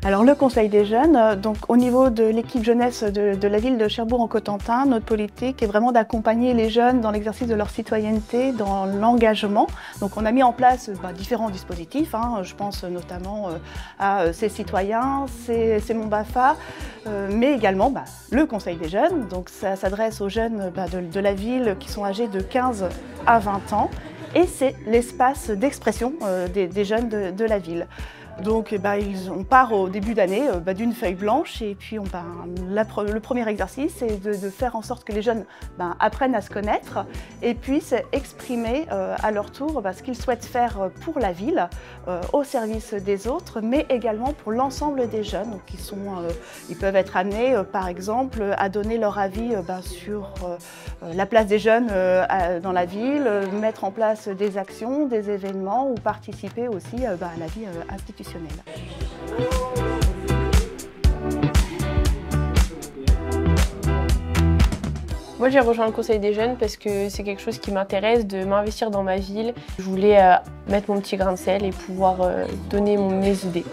Alors le Conseil des jeunes, donc au niveau de l'équipe jeunesse de la ville de Cherbourg-en-Cotentin, notre politique est vraiment d'accompagner les jeunes dans l'exercice de leur citoyenneté, dans l'engagement. Donc on a mis en place différents dispositifs, je pense notamment à C'est Citoyens, c'est mon BAFA, mais également le Conseil des jeunes. Donc ça s'adresse aux jeunes de la ville qui sont âgés de 15 à 20 ans et c'est l'espace d'expression des jeunes de la ville. Donc on part au début d'année d'une feuille blanche et puis le premier exercice est de faire en sorte que les jeunes apprennent à se connaître et puissent exprimer à leur tour ce qu'ils souhaitent faire pour la ville, au service des autres, mais également pour l'ensemble des jeunes. Donc, ils peuvent être amenés par exemple à donner leur avis sur la place des jeunes dans la ville, mettre en place des actions, des événements ou participer aussi à la vie institutionnelle. Moi j'ai rejoint le Conseil des jeunes parce que c'est quelque chose qui m'intéresse, de m'investir dans ma ville. Je voulais mettre mon petit grain de sel et pouvoir donner mes idées.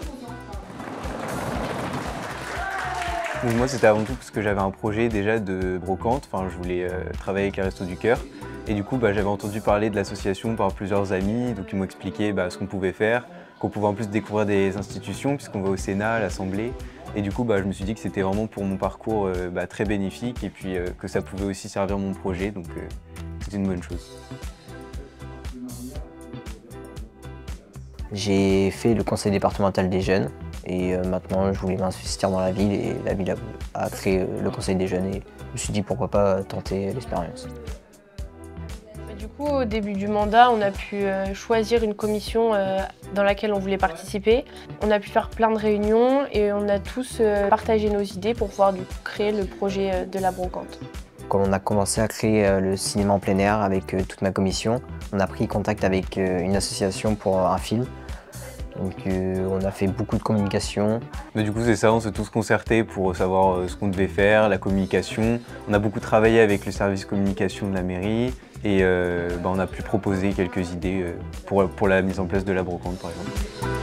Donc moi c'était avant tout parce que j'avais un projet déjà de brocante, je voulais travailler avec les Restos du Cœur. Et du coup j'avais entendu parler de l'association par plusieurs amis, donc ils m'ont expliqué ce qu'on pouvait faire, qu'on pouvait en plus découvrir des institutions puisqu'on va au Sénat, à l'Assemblée. Et du coup je me suis dit que c'était vraiment pour mon parcours très bénéfique et puis que ça pouvait aussi servir mon projet, donc c'était une bonne chose. J'ai fait le conseil départemental des jeunes et maintenant je voulais m'investir dans la ville et la ville a créé le conseil des jeunes et je me suis dit pourquoi pas tenter l'expérience. Du coup, au début du mandat, on a pu choisir une commission dans laquelle on voulait participer. On a pu faire plein de réunions et on a tous partagé nos idées pour pouvoir créer le projet de la brocante. Quand on a commencé à créer le cinéma en plein air avec toute ma commission, on a pris contact avec une association pour un film. Donc on a fait beaucoup de communication. Mais du coup c'est ça, on s'est tous concertés pour savoir ce qu'on devait faire, la communication. On a beaucoup travaillé avec le service communication de la mairie et on a pu proposer quelques idées pour la mise en place de la brocante par exemple.